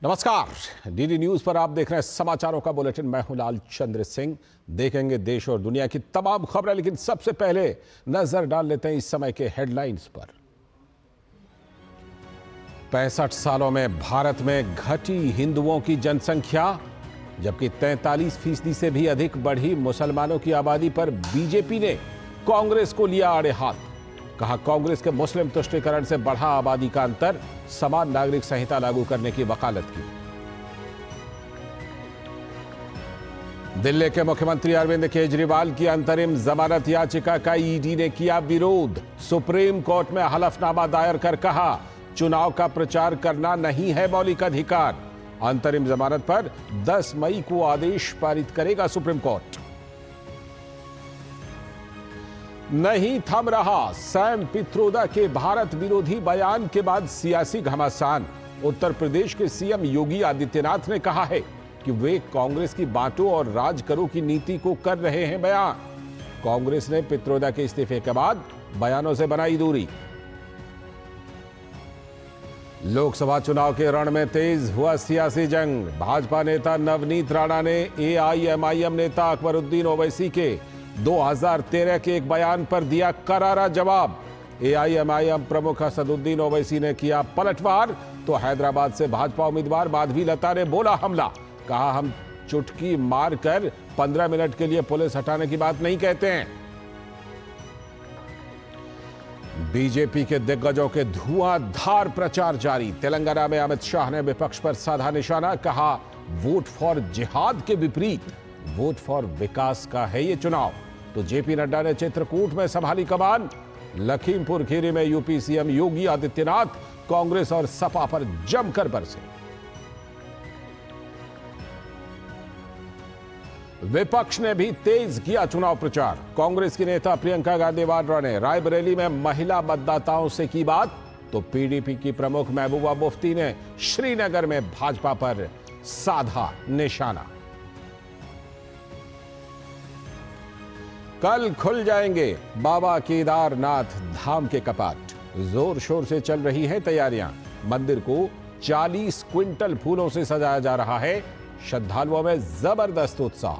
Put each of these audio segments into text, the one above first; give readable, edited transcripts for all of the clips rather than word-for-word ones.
नमस्कार, DD news पर आप देख रहे हैं समाचारों का बुलेटिन। मैं हूं लाल चंद्र सिंह। देखेंगे देश और दुनिया की तमाम खबरें, लेकिन सबसे पहले नजर डाल लेते हैं इस समय के हेडलाइंस पर। 65 सालों में भारत में घटी हिंदुओं की जनसंख्या, जबकि 43% से भी अधिक बढ़ी मुसलमानों की आबादी पर बीजेपी ने कांग्रेस को लिया आड़े हाथ। कहा, कांग्रेस के मुस्लिम तुष्टीकरण से बढ़ा आबादी का अंतर, समान नागरिक संहिता लागू करने की वकालत की। दिल्ली के मुख्यमंत्री अरविंद केजरीवाल की अंतरिम जमानत याचिका का ईडी ने किया विरोध। सुप्रीम कोर्ट में हलफनामा दायर कर कहा, चुनाव का प्रचार करना नहीं है मौलिक अधिकार। अंतरिम जमानत पर 10 मई को आदेश पारित करेगा सुप्रीम कोर्ट। नहीं थम रहा सैम पित्रोदा के भारत विरोधी बयान के बाद सियासी घमासान। उत्तर प्रदेश के सीएम योगी आदित्यनाथ ने कहा है कि वे कांग्रेस की बांटो और राज करो की नीति को कर रहे हैं बयान। कांग्रेस ने पित्रोदा के इस्तीफे के बाद बयानों से बनाई दूरी। लोकसभा चुनाव के रण में तेज हुआ सियासी जंग। भाजपा नेता नवनीत राणा ने एआईएमआईएम नेता अकबरुद्दीन ओवैसी के 2013 के एक बयान पर दिया करारा जवाब। एआईएमआईएम प्रमुख असदुद्दीन ओवैसी ने किया पलटवार, तो हैदराबाद से भाजपा उम्मीदवार माधवी लता ने बोला हमला। कहा, हम चुटकी मारकर 15 मिनट के लिए पुलिस हटाने की बात नहीं कहते हैं। बीजेपी के दिग्गजों के धुआंधार प्रचार जारी। तेलंगाना में अमित शाह ने विपक्ष पर साधा निशाना। कहा, वोट फॉर जिहाद के विपरीत वोट फॉर विकास का है ये चुनाव। तो जेपी नड्डा ने चित्रकूट में संभाली कमान। लखीमपुर खीरी में यूपी सीएम योगी आदित्यनाथ कांग्रेस और सपा पर जमकर बरसे। विपक्ष ने भी तेज किया चुनाव प्रचार। कांग्रेस की नेता प्रियंका गांधी वाड्रा ने रायबरेली में महिला मतदाताओं से की बात, तो पीडीपी की प्रमुख महबूबा मुफ्ती ने श्रीनगर में भाजपा पर साधा निशाना। कल खुल जाएंगे बाबा केदारनाथ धाम के कपाट। जोर शोर से चल रही हैं तैयारियां। मंदिर को 40 क्विंटल फूलों से सजाया जा रहा है। श्रद्धालुओं में जबरदस्त उत्साह।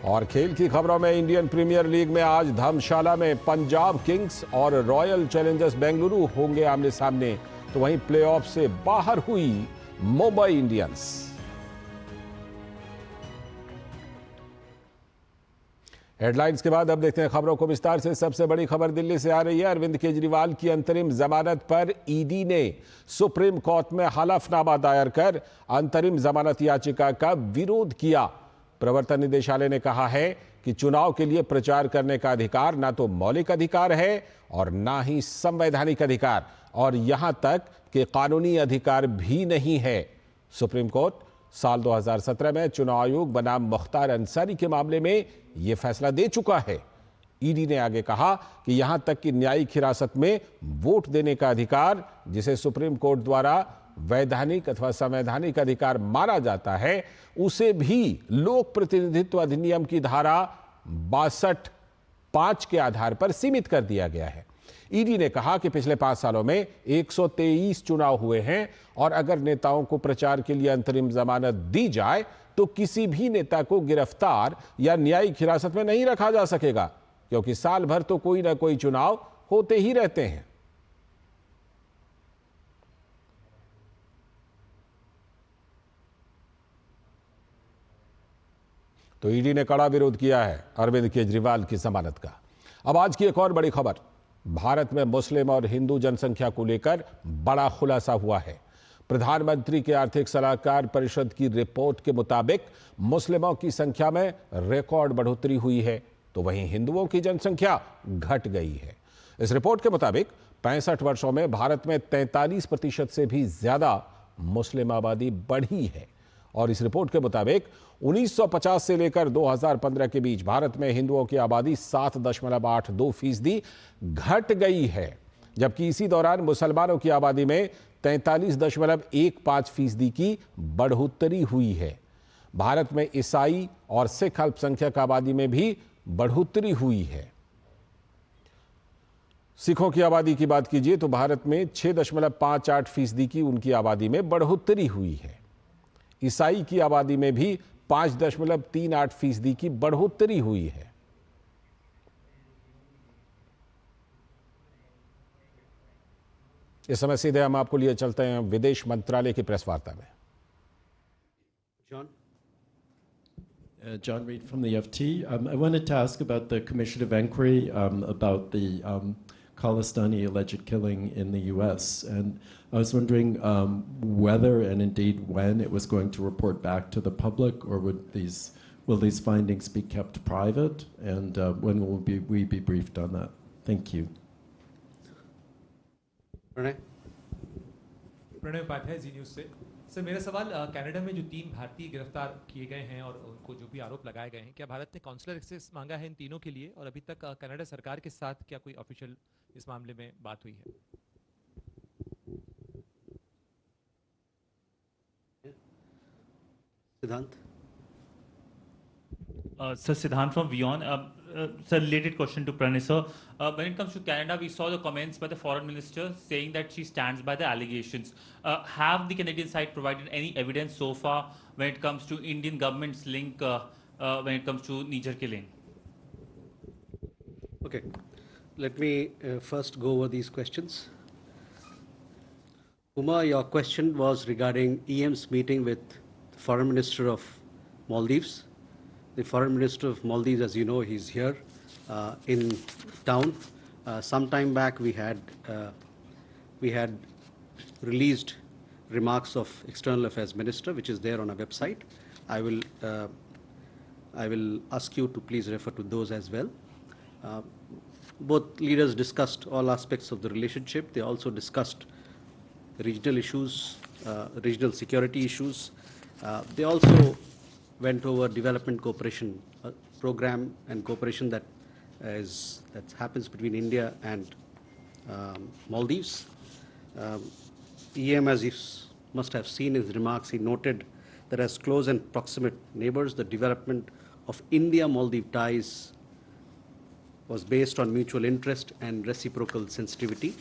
और खेल की खबरों में इंडियन प्रीमियर लीग में आज धर्मशाला में पंजाब किंग्स और रॉयल चैलेंजर्स बेंगलुरु होंगे आमने सामने। तो वहीं प्लेऑफ से बाहर हुई मुंबई इंडियंस। हेडलाइंस के बाद अब देखते हैं खबरों को विस्तार से। सबसे बड़ी खबर दिल्ली से आ रही है। अरविंद केजरीवाल की अंतरिम जमानत पर ईडी ने सुप्रीम कोर्ट में हलफनामा दायर कर अंतरिम जमानत याचिका का विरोध किया। प्रवर्तन निदेशालय ने कहा है कि चुनाव के लिए प्रचार करने का अधिकार ना तो मौलिक अधिकार है और ना ही संवैधानिक अधिकार, और यहां तक कि कानूनी अधिकार भी नहीं है। सुप्रीम कोर्ट साल 2017 में चुनाव आयोग बनाम मुख्तार अंसारी के मामले में यह फैसला दे चुका है। ईडी ने आगे कहा कि यहां तक कि न्यायिक हिरासत में वोट देने का अधिकार, जिसे सुप्रीम कोर्ट द्वारा वैधानिक अथवा संवैधानिक अधिकार माना जाता है, उसे भी लोक प्रतिनिधित्व अधिनियम की धारा 62(5) के आधार पर सीमित कर दिया गया है। ईडी ने कहा कि पिछले 5 सालों में 123 चुनाव हुए हैं, और अगर नेताओं को प्रचार के लिए अंतरिम जमानत दी जाए तो किसी भी नेता को गिरफ्तार या न्यायिक हिरासत में नहीं रखा जा सकेगा, क्योंकि साल भर तो कोई ना कोई चुनाव होते ही रहते हैं। तो ईडी ने कड़ा विरोध किया है अरविंद केजरीवाल की जमानत का। अब आज की एक और बड़ी खबर। भारत में मुस्लिम और हिंदू जनसंख्या को लेकर बड़ा खुलासा हुआ है। प्रधानमंत्री के आर्थिक सलाहकार परिषद की रिपोर्ट के मुताबिक मुस्लिमों की संख्या में रिकॉर्ड बढ़ोतरी हुई है, तो वहीं हिंदुओं की जनसंख्या घट गई है। इस रिपोर्ट के मुताबिक 65 वर्षों में भारत में 43% से भी ज्यादा मुस्लिम आबादी बढ़ी है। और इस रिपोर्ट के मुताबिक 1950 से लेकर 2015 के बीच भारत में हिंदुओं की आबादी 7.82% घट गई है, जबकि इसी दौरान मुसलमानों की आबादी में 43.15% की बढ़ोतरी हुई है। भारत में ईसाई और सिख अल्पसंख्यक आबादी में भी बढ़ोतरी हुई है। सिखों की आबादी की बात कीजिए तो भारत में 6.58% की उनकी आबादी में बढ़ोतरी हुई है। ईसाई की आबादी में भी 5.38% की बढ़ोतरी हुई है। इस समय सीधे हम आपको लिए चलते हैं विदेश मंत्रालय की प्रेस वार्ता में। John Reed from the FT. I wanted to ask about the Commission of Inquiry about the Khalistani alleged killing in the U.S. And I was wondering whether and indeed when it was going to report back to the public, or will these findings be kept private? And when will we be briefed on that? Thank you. Pranay Upadhyay Zee news से। Sir मेरा सवाल, Canada में जो 3 भारतीय गिरफ्तार किए गए हैं और उनको जो भी आरोप लगाए गए हैं, क्या भारत ने कॉन्सुलर एक्सेस मांगा है इन तीनों के लिए, और अभी तक कनाडा सरकार के साथ क्या कोई ऑफिशियल इस मामले में बात हुई है? सिद्धांत। Sir, Siddhant from WION. Sir, related question to Pranay sir. When it comes to Canada, we saw the comments by the foreign minister saying that she stands by the allegations. Have the Canadian side provided any evidence so far when it comes to Indian government's link when it comes to Niger killing? Okay, let me first go over these questions. Uma, your question was regarding EM's meeting with the Foreign Minister of Maldives. The Foreign Minister of Maldives, as you know, he's here in town. Some time back, we had released remarks of External Affairs Minister, which is there on our website. I will ask you to please refer to those as well. Both leaders discussed all aspects of the relationship. They also discussed regional issues, regional security issues. They also went over development cooperation program and cooperation that happens between India and Maldives. EM, as you must have seen in his remarks, he noted that as close and proximate neighbors, the development of India-Maldives ties was based on mutual interest and reciprocal sensitivity.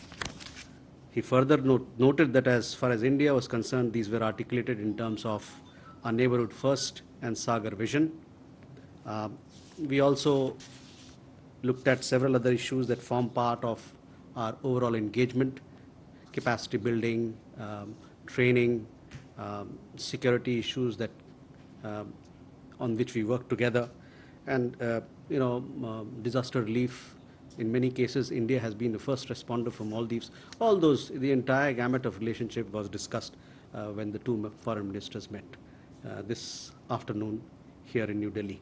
He further noted that as far as India was concerned, these were articulated in terms of our neighborhood first and Sagar vision. We also looked at several other issues that form part of our overall engagement: capacity building, training, security issues that on which we work together, and disaster relief. In many cases, India has been the first responder for Maldives. All those, the entire gamut of relationship was discussed when the two foreign ministers met this afternoon here in New Delhi.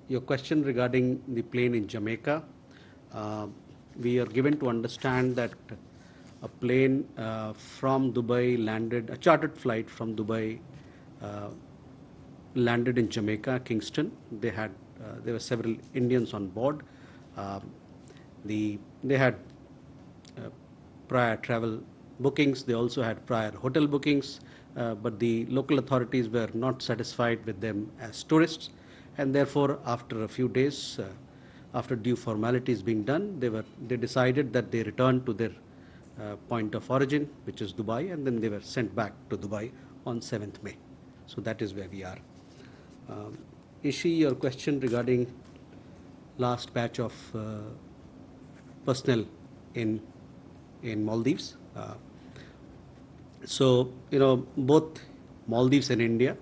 Your question regarding the plane in Jamaica, we are given to understand that a plane from Dubai landed, a chartered flight from Dubai landed in Jamaica, Kingston. There were several Indians on board. They had prior travel bookings. They also had prior hotel bookings, but the local authorities were not satisfied with them as tourists, and therefore, after a few days, after due formalities being done, they decided that they returned to their point of origin, which is Dubai, and then they were sent back to Dubai on 7th May. So that is where we are. Ishi, your question regarding last batch of personnel in Maldives. So, both Maldives and India,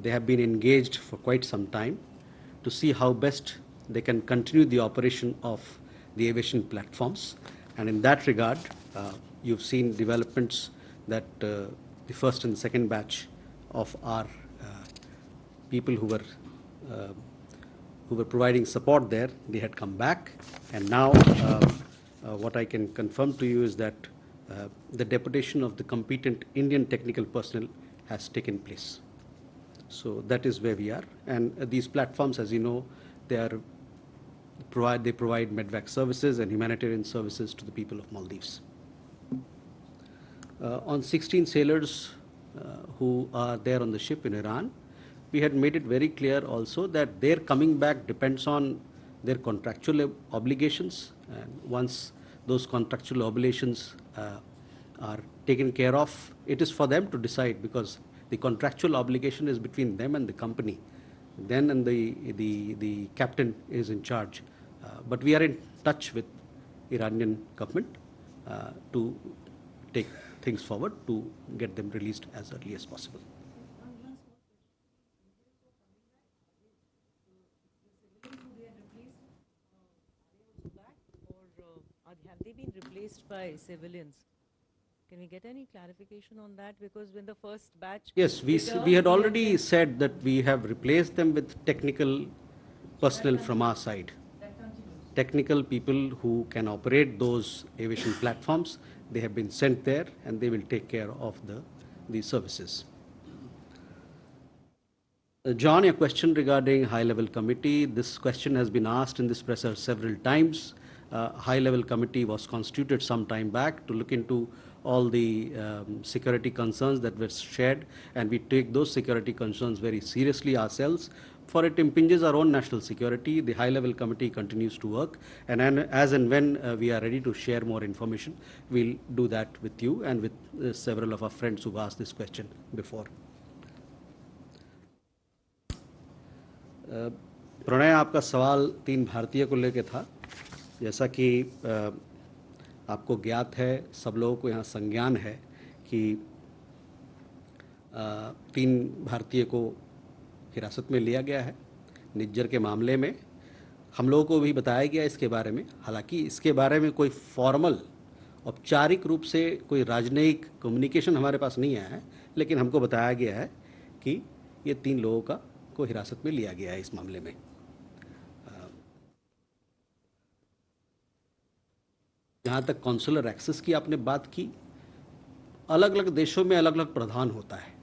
they have been engaged for quite some time to see how best they can continue the operation of the aviation platforms. And in that regard, you've seen developments that the first and second batch of our people who were providing support there, they had come back. And now what I can confirm to you is that the deputation of the competent Indian technical personnel has taken place. So that is where we are. And these platforms, as you know, they provide medvac services and humanitarian services to the people of Maldives. On 16 sailors who are there on the ship in Iran, we had made it very clear also that their coming back depends on their contractual obligations, and once those contractual obligations are taken care of, it is for them to decide, because the contractual obligation is between them and the company. Then and the captain is in charge. But we are in touch with Iranian government to take things forward to get them released as early as possible. Have they been replaced by civilians? Can we get any clarification on that? Because when the first batch... Yes, we had already said that we have replaced them with technical personnel from our side. Technical people who can operate those aviation platforms, they have been sent there and they will take care of the services. John, your question regarding high-level committee, this question has been asked in this presser several times. High-level committee was constituted some time back to look into all the security concerns that were shared, and we take those security concerns very seriously ourselves. For it impinges our own national security. The high-level committee continues to work, and as and when we are ready to share more information, we'll do that with you and with several of our friends who've asked this question before. Pranay, आपका सवाल 3 भारतीय को लेके था। जैसा कि आपको ज्ञात है, सब लोगों को यहाँ संज्ञान है कि 3 भारतीय को हिरासत में लिया गया है निज्जर के मामले में। हम लोगों को भी बताया गया इसके बारे में, हालांकि इसके बारे में कोई फॉर्मल औपचारिक रूप से कोई राजनयिक कम्युनिकेशन हमारे पास नहीं आया है, लेकिन हमको बताया गया है कि ये 3 लोगों को हिरासत में लिया गया है इस मामले में। जहाँ तक कॉन्सुलर एक्सेस की आपने बात की, अलग अलग देशों में अलग अलग प्रावधान होता है।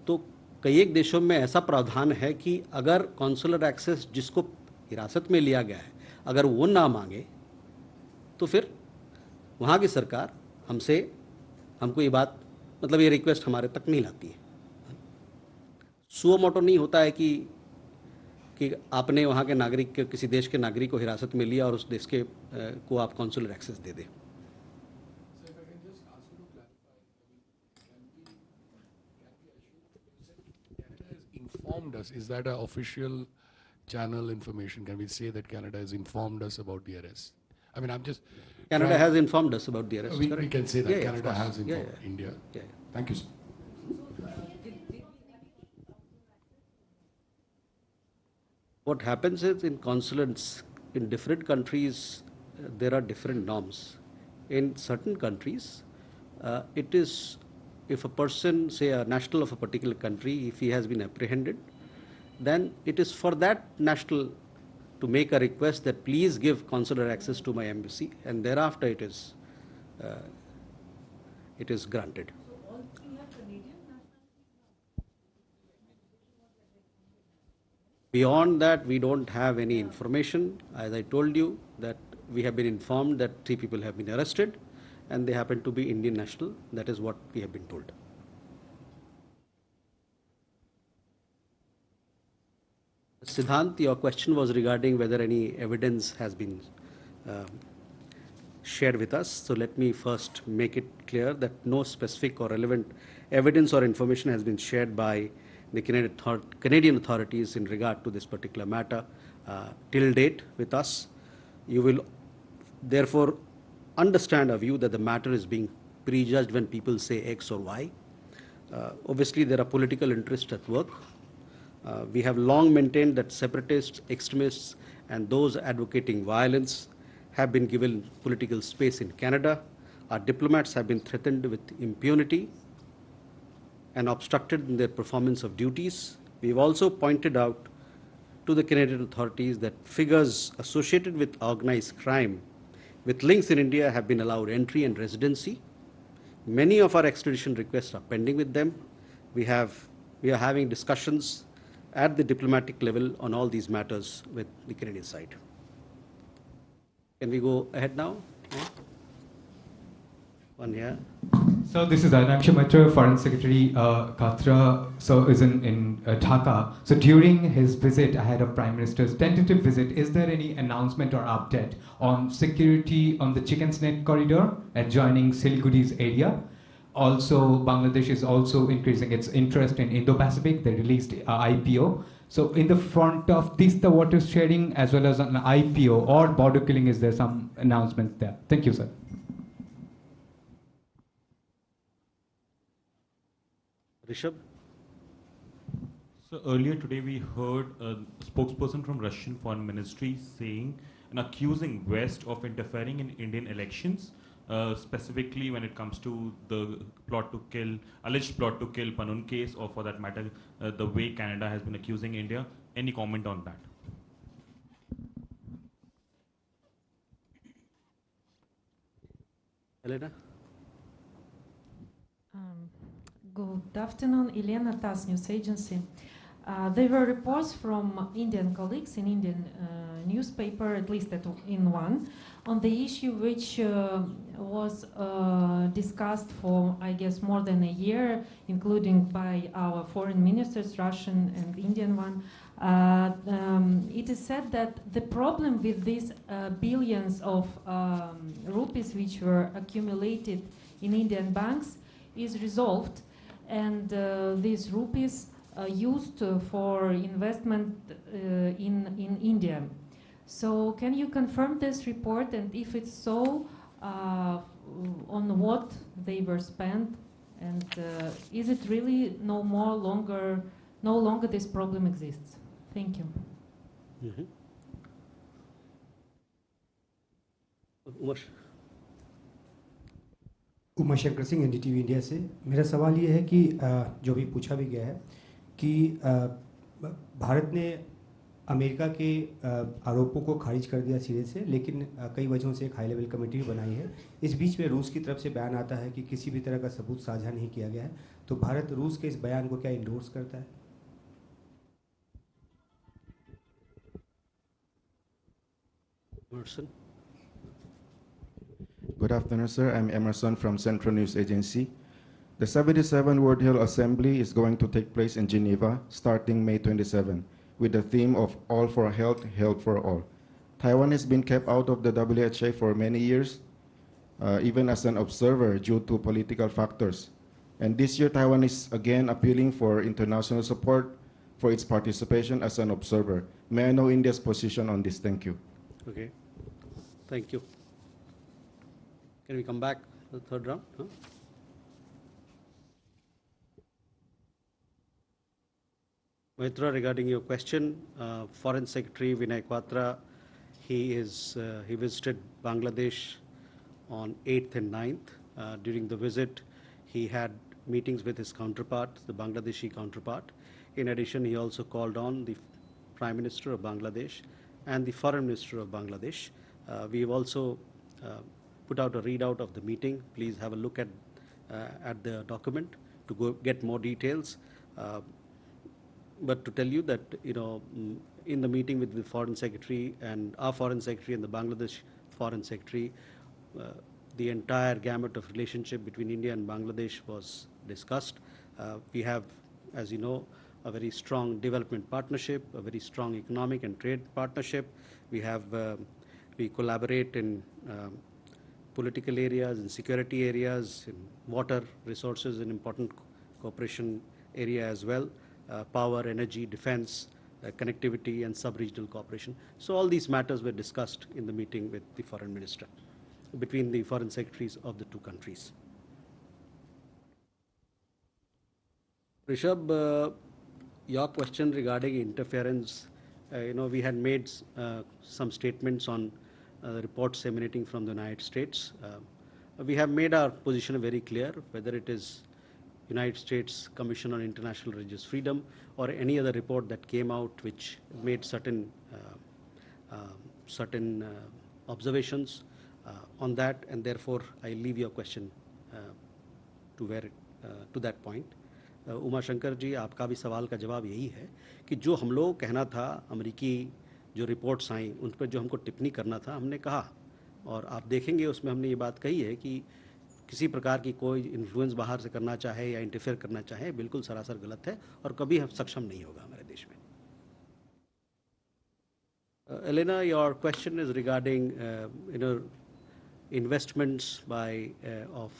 तो कई एक देशों में ऐसा प्रावधान है कि अगर कॉन्सुलर एक्सेस जिसको हिरासत में लिया गया है, अगर वो ना मांगे तो फिर वहाँ की सरकार हमको ये बात, मतलब ये रिक्वेस्ट हमारे तक नहीं लाती है। सुओ मोटो नहीं होता है कि आपने वहाँ के नागरिक, किसी देश के नागरिक को हिरासत में लिया और उस देश के को आप कॉन्सुलर एक्सेस दे दें। Informed us. Is that an official channel information? Can we say that Canada has informed us about the arrest? I mean, I'm just... Canada has informed us about the arrest. We can say that. Yeah, Canada has informed India. Yeah. Thank you, sir. What happens is, in consulates in different countries, there are different norms. In certain countries, it is, if a person, say a national of a particular country, if he has been apprehended, then it is for that national to make a request that please give consular access to my embassy, and thereafter it is granted. So all 3 are Canadian nationalities? Beyond that, we don't have any information. As I told you, that we have been informed that 3 people have been arrested and they happen to be Indian national. That is what we have been told. Siddhant, your question was regarding whether any evidence has been shared with us. So let me first make it clear that no specific or relevant evidence or information has been shared by the Canadian authorities in regard to this particular matter till date with us. You will therefore understand our view that the matter is being prejudged when people say X or Y. Obviously, there are political interests at work. We have long maintained that separatists, extremists, and those advocating violence have been given political space in Canada. Our diplomats have been threatened with impunity and obstructed in their performance of duties. We've also pointed out to the Canadian authorities that figures associated with organized crime with links in India have been allowed entry and residency. Many of our extradition requests are pending with them. We are having discussions at the diplomatic level on all these matters with the Canadian side. Can we go ahead now? Yeah. One here. So this is Anamsha Mitra, Foreign Secretary Katra, so is in Dhaka. So during his visit ahead of Prime Minister's tentative visit, is there any announcement or update on security on the Chickens Neck corridor adjoining Siliguri's area? Also, Bangladesh is also increasing its interest in Indo-Pacific. They released IPO. So in the front of this, the water sharing as well as an IPO or border killing, is there some announcement there? Thank you, sir. Rishabh? So earlier today we heard a spokesperson from Russian Foreign Ministry saying and accusing West of interfering in Indian elections, specifically when it comes to the alleged plot to kill Panun case, or for that matter, the way Canada has been accusing India. Any comment on that? Elena? Good afternoon, Elena, TASS News Agency. There were reports from Indian colleagues in Indian newspaper, at least in one, on the issue which was discussed for, I guess, more than a year, including by our foreign ministers, Russian and Indian one. It is said that the problem with these billions of rupees which were accumulated in Indian banks is resolved, and these rupees used for investment in India. So can you confirm this report, and if it's so, on what they were spent, and is it really no longer this problem exists? Thank you. Mm-hmm. Umar. Uma Shankar Singh NDTV India से। मेरा सवाल ये है कि जो भी पूछा भी गया है कि भारत ने अमेरिका के आरोपों को खारिज कर दिया सिरे से, लेकिन कई वजहों से एक हाई लेवल कमेटी बनाई है। इस बीच में रूस की तरफ से बयान आता है कि किसी भी तरह का सबूत साझा नहीं किया गया है, तो भारत रूस के इस बयान को क्या इंडोर्स करता है? Emerson. Good afternoon, sir. I'm Emerson from Central News Agency. The 77 World Health Assembly is going to take place in Geneva starting May 27 with the theme of All for Health, Health for All. Taiwan has been kept out of the WHO for many years, even as an observer due to political factors. And this year, Taiwan is again appealing for international support for its participation as an observer. May I know India's position on this? Thank you. Okay. Thank you. Can we come back to the third round? Huh? Mitra, regarding your question, Foreign Secretary Vinay Quatra, he visited Bangladesh on 8th and 9th. During the visit, he had meetings with his counterpart, the Bangladeshi counterpart. In addition, he also called on the Prime Minister of Bangladesh and the Foreign Minister of Bangladesh. We've also put out a readout of the meeting. Please have a look at the document to go get more details. But to tell you that, in the meeting with the Foreign Secretary and our Foreign Secretary and the Bangladesh Foreign Secretary, the entire gamut of relationship between India and Bangladesh was discussed. We have, as you know, a very strong development partnership, a very strong economic and trade partnership. We collaborate in political areas, in security areas, in water resources, an important cooperation area as well, power, energy, defense, connectivity, and sub-regional cooperation. So all these matters were discussed in the meeting with the foreign minister, between the foreign secretaries of the two countries. Rishabh, your question regarding interference, we had made some statements on reports emanating from the United States. We have made our position very clear, whether it is United States Commission on International Religious Freedom or any other report that came out which made certain observations on that, and therefore I leave your question to that point. Uma Shankar ji, आपका भी सवाल का जवाब यही है कि जो हम लोग कहना था, अमेरिकी जो रिपोर्ट्स आई उन पर जो हमको टिप्पणी करना था, हमने कहा, और आप देखेंगे उसमें हमने ये बात कही है कि किसी प्रकार की कोई इन्फ्लुएंस बाहर से करना चाहे या इंटरफेयर करना चाहे, बिल्कुल सरासर गलत है और कभी हम सक्षम नहीं होगा हमारे देश में. Elena, your question is regarding investments of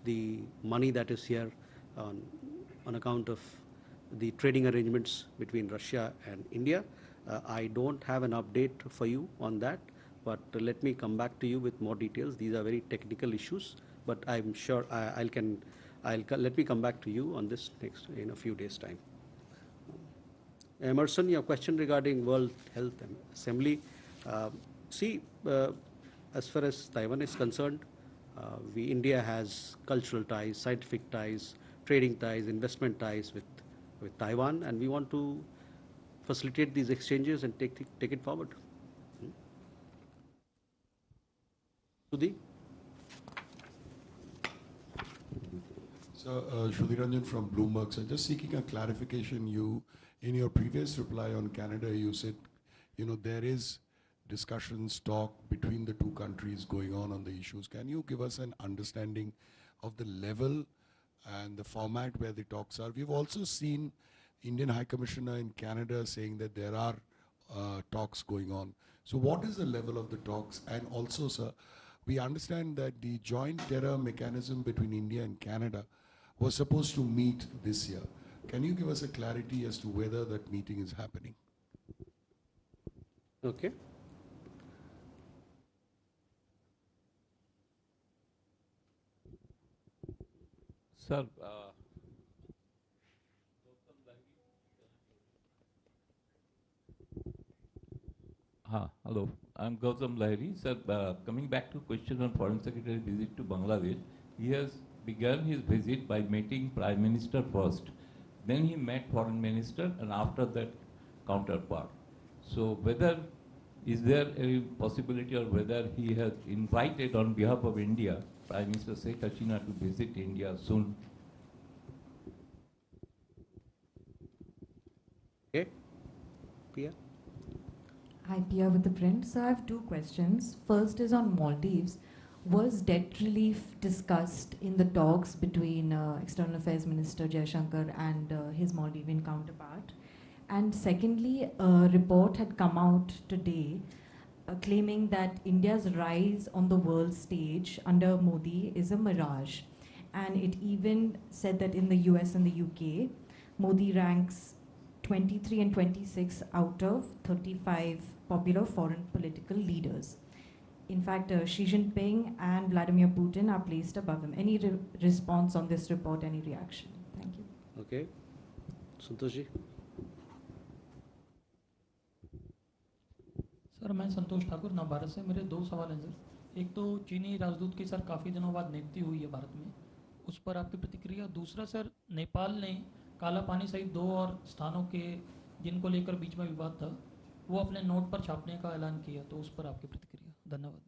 the money that is here on account of the trading arrangements between Russia and India. I don't have an update for you on that, but let me come back to you with more details. These are very technical issues, but I'm sure let me come back to you on this next in a few days' time. Emerson, your question regarding World Health Assembly. As far as Taiwan is concerned, India has cultural ties, scientific ties, trading ties, investment ties with Taiwan, and we want to facilitate these exchanges and take it forward. Sudhi? So, Shruti Ranjan from Bloomberg. So, just seeking a clarification, in your previous reply on Canada, you said, there is discussions, talk between the two countries going on the issues. Can you give us an understanding of the level and the format where the talks are? We've also seen Indian High Commissioner in Canada saying that there are talks going on. So what is the level of the talks? And also, sir, we understand that the joint terror mechanism between India and Canada was supposed to meet this year. Can you give us a clarity as to whether that meeting is happening? Okay. Sir, hello. I'm Gautam Lahiri. Sir, coming back to question on Foreign Secretary visit to Bangladesh, he has begun his visit by meeting Prime Minister first. Then he met Foreign Minister and after that counterpart. So is there a possibility or whether he has invited on behalf of India, Prime Minister Sheikh Hasina to visit India soon? Okay. Pia? Hi, Pia with the print. So I have two questions. First is on Maldives. Was debt relief discussed in the talks between External Affairs Minister Jaishankar and his Maldivian counterpart? And secondly, a report had come out today claiming that India's rise on the world stage under Modi is a mirage. And it even said that in the US and the UK, Modi ranks 23 and 26 out of 35 popular foreign political leaders. In fact, Xi Jinping and Vladimir Putin are placed above him. Any response on this report, any reaction? Thank you. Okay. Santosh ji? Sir मैं संतोष ठाकुर नवभारत से. मेरे दो सवाल हैं sir. एक तो चीनी राजदूत की सर काफ़ी दिनों बाद नियुक्ति हुई है भारत में, उस पर आपकी प्रतिक्रिया. दूसरा सर, नेपाल ने काला पानी सहित 2 और स्थानों के जिनको लेकर बीच में विवाद था वो अपने नोट पर छापने का ऐलान किया, तो उस पर आपकी प्रतिक्रिया. धन्यवाद.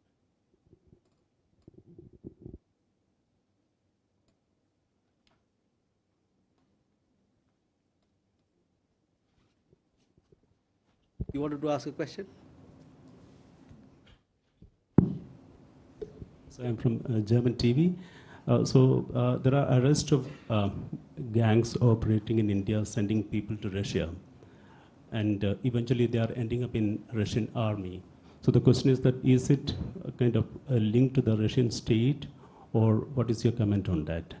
You wanted to ask a question? So I'm from German TV. There are arrests of gangs operating in India, sending people to Russia, and eventually they are ending up in Russian army. So the question is that is it a kind of a link to the Russian state, or what is your comment on that?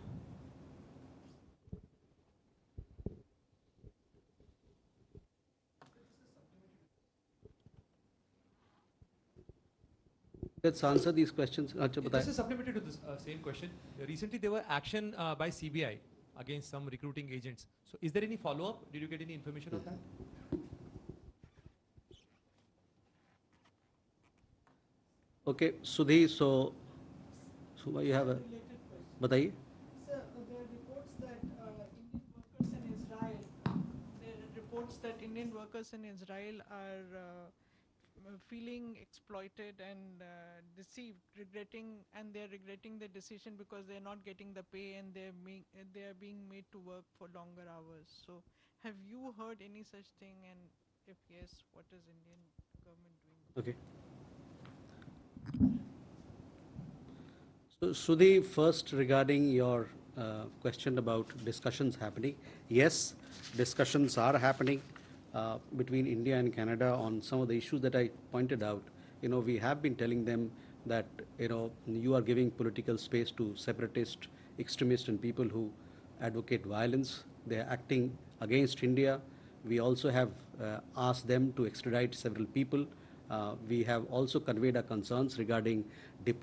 Let's answer these questions. This is supplementary to this same question. Recently, there were action by CBI against some recruiting agents. So, is there any follow-up? Did you get any information on that? Okay, Sudhi. So you have a. Bataiye. Sir, there are reports that Indian workers in Israel are feeling exploited and deceived, they're regretting the decision because they're not getting the pay and they are being made to work for longer hours. So, have you heard any such thing, and if yes, what is Indian government doing? Okay. So, Sudhi, first regarding your question about discussions happening, yes, discussions are happening between India and Canada on some of the issues that I pointed out. You know, we have been telling them that, you know, you are giving political space to separatist, extremists and people who advocate violence. They are acting against India. We also have asked them to extradite several people. We have also conveyed our concerns regarding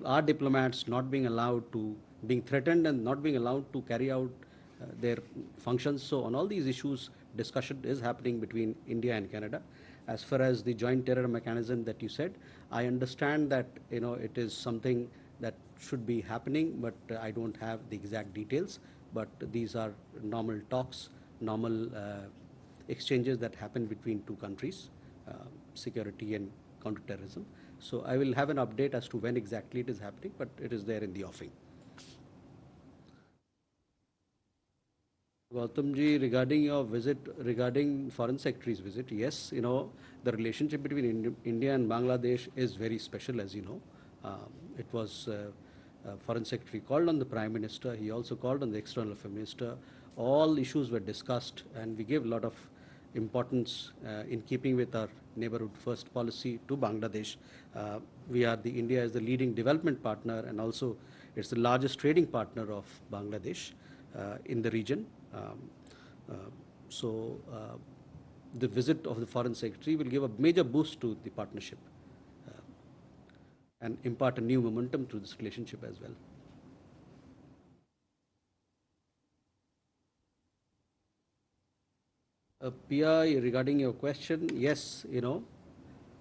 our diplomats not being allowed to, being threatened and not being allowed to carry out their functions. So on all these issues, discussion is happening between India and Canada. As far as the joint terror mechanism that you said, I understand that, you know, it is something that should be happening, but I don't have the exact details. But these are normal talks, normal exchanges that happen between two countries, security and counterterrorism. So I will have an update as to when exactly it is happening, but it is there in the offing. Gautam ji, regarding your visit, regarding Foreign Secretary's visit, yes, you know, the relationship between India and Bangladesh is very special, as you know. It was Foreign Secretary called on the Prime Minister, he also called on the External Affairs Minister. All issues were discussed, and we gave a lot of importance in keeping with our neighborhood first policy to Bangladesh. India is the leading development partner, and also it's the largest trading partner of Bangladesh in the region. The visit of the Foreign Secretary will give a major boost to the partnership and impart a new momentum to this relationship as well. Pia, regarding your question, yes, you know,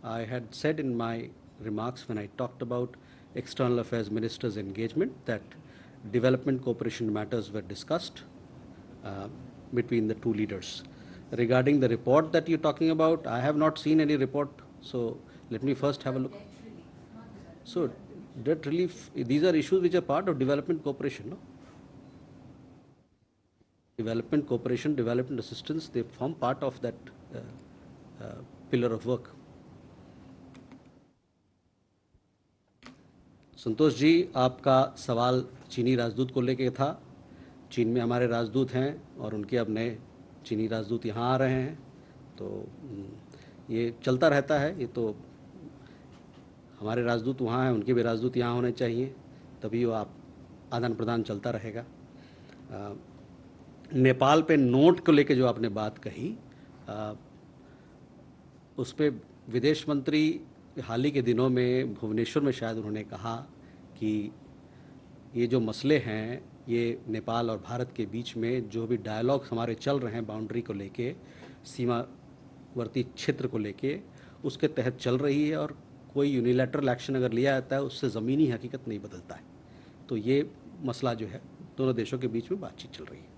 I had said in my remarks when I talked about External Affairs Minister's engagement that development cooperation matters were discussed between the two leaders. Regarding the report that you're talking about, I have not seen any report, so let me first have a look. So, debt relief, these are issues which are part of development cooperation, no? Development cooperation, development assistance, they form part of that pillar of work. Santosh ji, आपका सवाल चीनी राजदूत को लेके था। चीन में हमारे राजदूत हैं और उनके अब नए चीनी राजदूत यहाँ आ रहे हैं, तो ये चलता रहता है। ये तो हमारे राजदूत वहाँ हैं, उनके भी राजदूत यहाँ होने चाहिए, तभी वो आप आदान प्रदान चलता रहेगा। नेपाल पे नोट को लेके जो आपने बात कही, उस पे विदेश मंत्री हाल ही के दिनों में भुवनेश्वर में शायद उन्होंने कहा कि ये जो मसले हैं, ये नेपाल और भारत के बीच में जो भी डायलॉग हमारे चल रहे हैं बाउंड्री को लेके, सीमावर्ती क्षेत्र को लेके, उसके तहत चल रही है, और कोई यूनिलैटरल एक्शन अगर लिया जाता है उससे ज़मीनी हकीकत नहीं बदलता है। तो ये मसला जो है दोनों देशों के बीच में बातचीत चल रही है।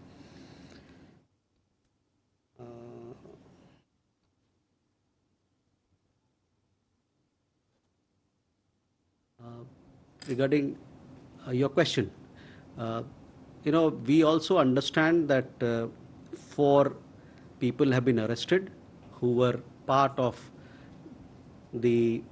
Regarding your question, you know, we also understand that 4 people have been arrested who were part of the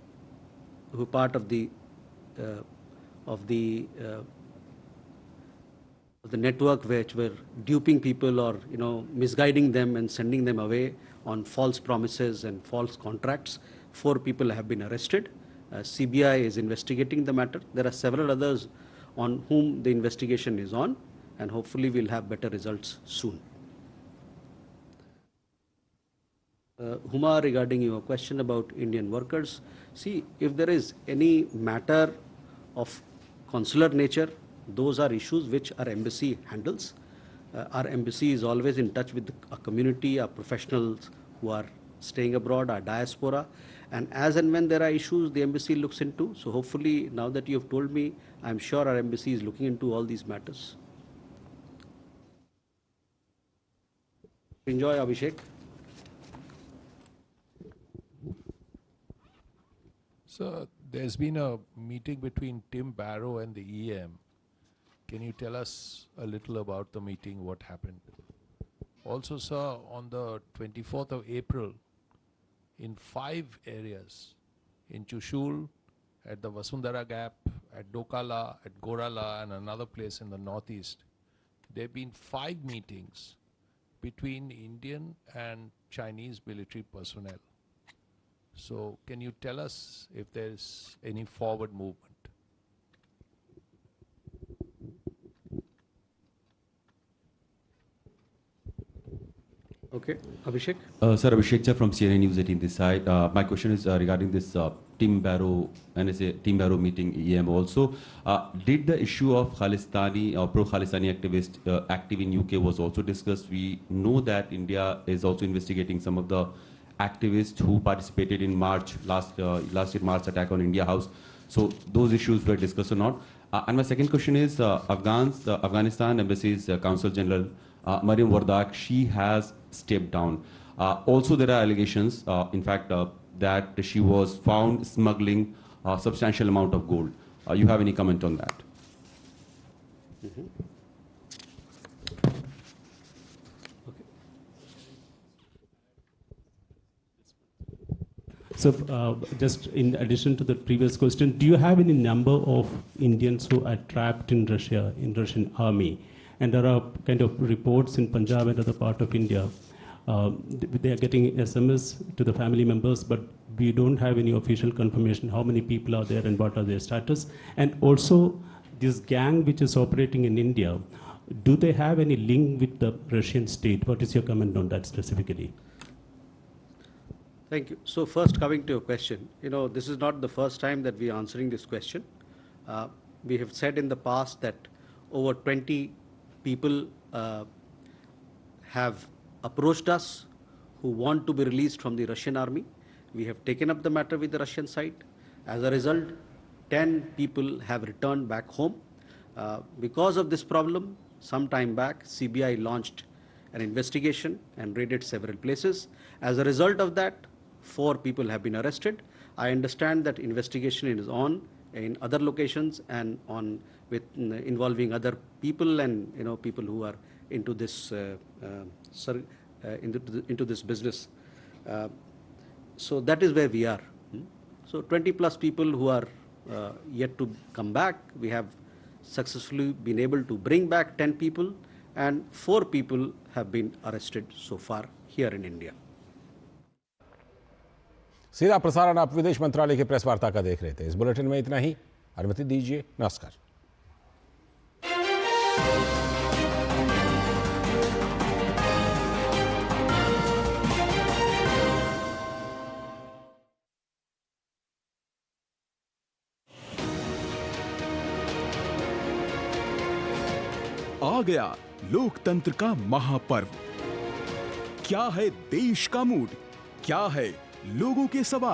network which were duping people or, you know, misguiding them and sending them away on false promises and false contracts. 4 people have been arrested. CBI is investigating the matter. There are several others on whom the investigation is on, and hopefully we'll have better results soon. Huma, regarding your question about Indian workers, see, if there is any matter of consular nature, those are issues which our embassy handles. Our embassy is always in touch with our community, our professionals who are staying abroad, our diaspora, and as and when there are issues, the embassy looks into. So hopefully, now that you have told me, I'm sure our embassy is looking into all these matters. Enjoy, Abhishek. So there's been a meeting between Tim Barrow and the EM. Can you tell us a little about the meeting, what happened? Also, sir, on the 24th of April, in 5 areas, in Chushul, at the Vasundhara Gap, at Dokala, at Gorala, and another place in the northeast, there have been 5 meetings between Indian and Chinese military personnel. So can you tell us if there's any forward movement? Okay, Abhishek. Sir, Abhishek Jha from CNN News 18 this side. My question is regarding this Tim Barrow, NSA Tim Barrow meeting EM also. Did the issue of Khalistani or pro-Khalistani activist active in UK was also discussed? We know that India is also investigating some of the activists who participated in March, last year March attack on India House. So those issues were discussed or not? And my second question is Afghanistan Embassy's Consul General Mariam Wardak, she has stepped down. Also there are allegations, in fact, that she was found smuggling a substantial amount of gold. You have any comment on that? So just in addition to the previous question, do you have any number of Indians who are trapped in Russia, in Russian army? And there are kind of reports in Punjab and other part of India. They are getting SMS to the family members, but we don't have any official confirmation how many people are there and what are their status. And also, this gang which is operating in India, do they have any link with the Russian state? What is your comment on that specifically? Thank you. So first, coming to your question, this is not the first time that we are answering this question. We have said in the past that over 20 people have approached us who want to be released from the Russian army. We have taken up the matter with the Russian side. As a result, 10 people have returned back home. Because of this problem, some time back, CBI launched an investigation and raided several places. As a result of that, 4 people have been arrested. I understand that investigation is on in other locations and on with involving other people and people who are into this into this business. So that is where we are. So 20 plus people who are yet to come back. We have successfully been able to bring back 10 people and 4 people have been arrested so far here in India. सीधा प्रसारण आप विदेश मंत्रालय की press वार्ता का देख रहे थे। इस बुलेटिन में इतना ही। अनुमति दीजिए। नमस्कार। आ गया लोकतंत्र का महापर्व। क्या है देश का मूड, क्या है लोगों के सवाल।